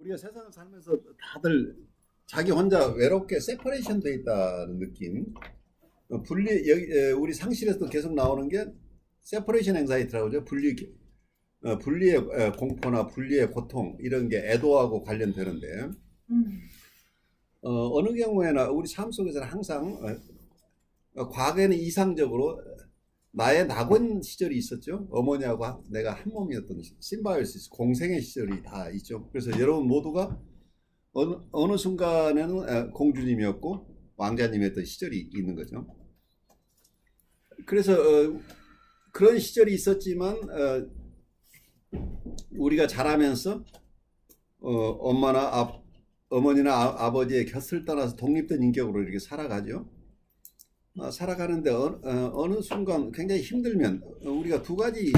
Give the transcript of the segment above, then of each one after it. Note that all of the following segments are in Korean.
우리가 세상을 살면서 다들 자기 혼자 외롭게 세퍼레이션 돼 있다는 느낌. 분리 여기 우리 상실에서도 계속 나오는 게 세퍼레이션 앵사이티라고 하죠. 분리의 공포나 분리의 고통 이런 게 애도하고 관련되는데 어느 경우에나 우리 삶 속에서는 항상 과거에는 이상적으로 나의 낙원 시절이 있었죠. 어머니하고 내가 한 몸이었던 심바이오시스 공생의 시절이 다 있죠. 그래서 여러분 모두가 어느 순간에는 공주님이었고 왕자님이었던 시절이 있는 거죠. 그래서 그런 시절이 있었지만 우리가 자라면서 어머니나 아버지의 곁을 떠나서 독립된 인격으로 이렇게 살아가죠. 살아가는데 어느 순간 굉장히 힘들면 우리가 두 가지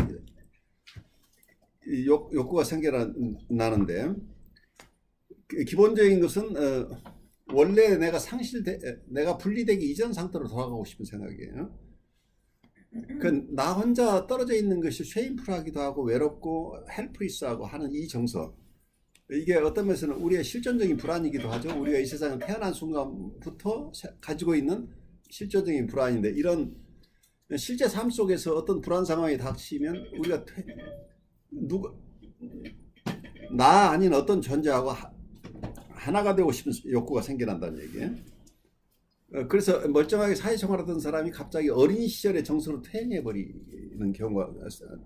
욕구가 생겨나는데, 기본적인 것은 원래 내가 분리되기 이전 상태로 돌아가고 싶은 생각이에요. 나 혼자 떨어져 있는 것이 쉐임풀하기도 하고 외롭고 헬프리스하고 하는 이 정서, 이게 어떤 면에서는 우리의 실존적인 불안이기도 하죠. 우리가 이 세상에 태어난 순간부터 가지고 있는 실존적인 불안인데, 이런 실제 삶 속에서 어떤 불안 상황이 닥치면 우리가 나 아닌 어떤 존재하고 하나가 되고 싶은 욕구가 생겨난다는 얘기예요. 그래서 멀쩡하게 사회생활하던 사람이 갑자기 어린 시절의 정서로 퇴행해버리는 경우가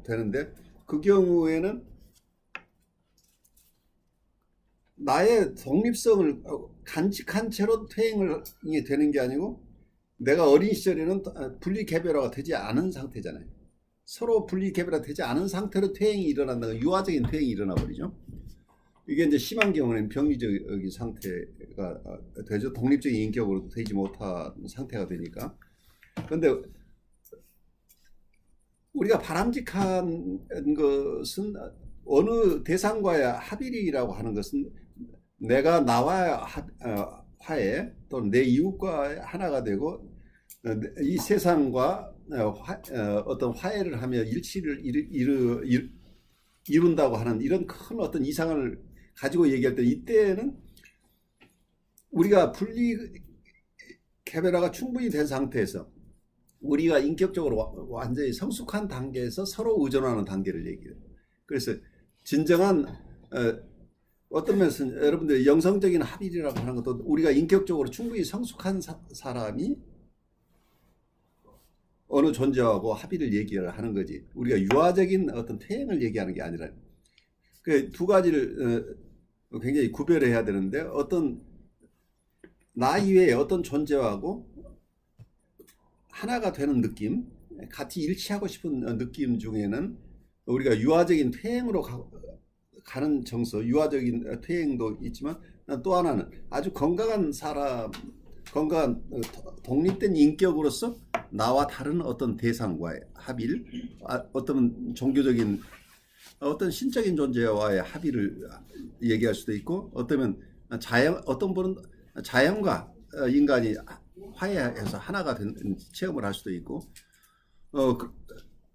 되는데, 그 경우에는 나의 독립성을 간직한 채로 퇴행이 되는 게 아니고, 내가 어린 시절에는 분리개별화가 되지 않은 상태잖아요. 서로 분리개별화 되지 않은 상태로 퇴행이 일어난다는, 유아적인 퇴행이 일어나 버리죠. 이게 이제 심한 경우는 병리적인 상태가 되죠. 독립적인 인격으로 되지 못한 상태가 되니까. 그런데 우리가 바람직한 것은 어느 대상과의 합일이라고 하는 것은 내가 나와의 화해 또는 내 이웃과 하나가 되고 이 세상과 어떤 화해를 하며 일치를 이룬다고 하는 이런 큰 어떤 이상을 가지고 얘기할 때, 이때는 우리가 분리 개별화가 충분히 된 상태에서 우리가 인격적으로 완전히 성숙한 단계에서 서로 의존하는 단계를 얘기해요. 그래서 진정한 어떤 면에서 여러분들 영성적인 합일이라고 하는 것도, 우리가 인격적으로 충분히 성숙한 사람이 어느 존재하고 합의를 얘기를 하는 거지, 우리가 유아적인 어떤 퇴행을 얘기하는 게 아니라. 그 두 가지를 굉장히 구별해야 되는데, 어떤 나 이외에 어떤 존재하고 하나가 되는 느낌, 같이 일치하고 싶은 느낌 중에는 우리가 유아적인 퇴행으로 가는 정서, 유아적인 퇴행도 있지만, 또 하나는 아주 건강한 사람, 건강한 독립된 인격으로서 나와 다른 어떤 대상과의 합의를, 어떤 종교적인 어떤 신적인 존재와의 합의를 얘기할 수도 있고, 어떤 분은 자연과 인간이 화해해서 하나가 된 체험을 할 수도 있고,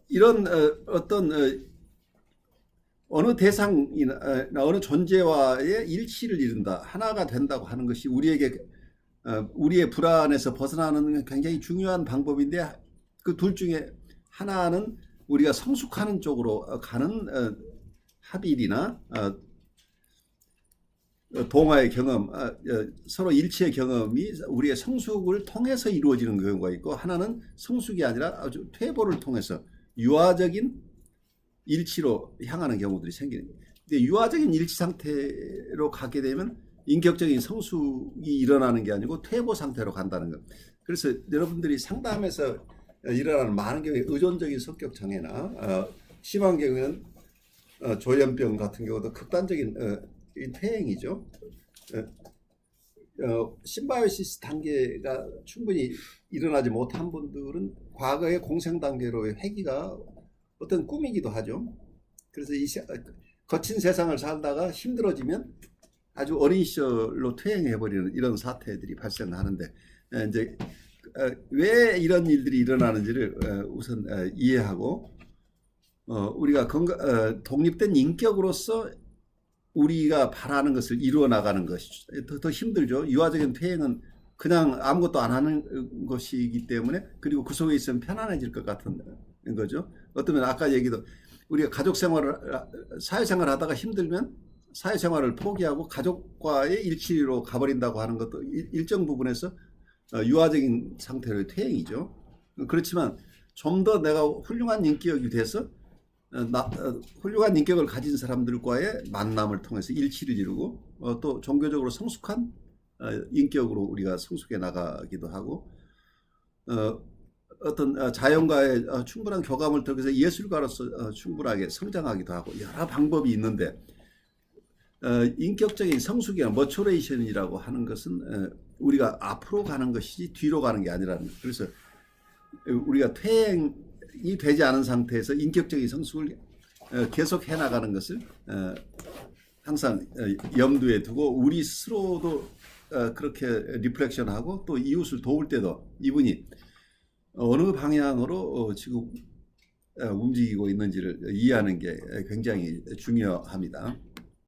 이런 어떤 어느 대상이나 어느 존재와의 일치를 이룬다, 하나가 된다고 하는 것이 우리의 불안에서 벗어나는 굉장히 중요한 방법인데, 그 둘 중에 하나는 우리가 성숙하는 쪽으로 가는 합일이나 동화의 경험, 서로 일치의 경험이 우리의 성숙을 통해서 이루어지는 경우가 있고, 하나는 성숙이 아니라 아주 퇴보를 통해서 유아적인 일치로 향하는 경우들이 생기는 거예요. 근데 유아적인 일치 상태로 가게 되면 인격적인 성숙이 일어나는 게 아니고 퇴보 상태로 간다는 것. 그래서 여러분들이 상담에서 일어나는 많은 경우에 의존적인 성격 장애나 심한 경우에는 조현병 같은 경우도 극단적인 퇴행이죠. 심바이오시스 단계가 충분히 일어나지 못한 분들은 과거의 공생 단계로의 회귀가 어떤 꿈이기도 하죠. 그래서 거친 세상을 살다가 힘들어지면 아주 어린 시절로 퇴행해버리는 이런 사태들이 발생하는데, 이제 왜 이런 일들이 일어나는지를 우선 이해하고, 우리가 독립된 인격으로서 우리가 바라는 것을 이루어 나가는 것이 더 힘들죠. 유아적인 퇴행은 그냥 아무것도 안 하는 것이기 때문에, 그리고 그 속에 있으면 편안해질 것 같은 거죠. 어쩌면 아까 얘기도 우리가 가족 생활을, 사회생활 하다가 힘들면 사회생활을 포기하고 가족과의 일치로 가버린다고 하는 것도 일정 부분에서 유아적인 상태로의 퇴행이죠. 그렇지만 좀 더 내가 훌륭한 인격이 돼서 훌륭한 인격을 가진 사람들과의 만남을 통해서 일치를 이루고 또 종교적으로 성숙한 인격으로 우리가 성숙해 나가기도 하고, 어떤 자연과의 충분한 교감을 통해서 예술가로서 충분하게 성장하기도 하고, 여러 방법이 있는데 인격적인 성숙이나 머추레이션이라고 하는 것은 우리가 앞으로 가는 것이지 뒤로 가는 게 아니라는 거예요. 그래서 우리가 퇴행이 되지 않은 상태에서 인격적인 성숙을 계속 해나가는 것을 항상 염두에 두고, 우리 스스로도 그렇게 리플렉션하고 또 이웃을 도울 때도 이분이 어느 방향으로 지금 움직이고 있는지를 이해하는 게 굉장히 중요합니다.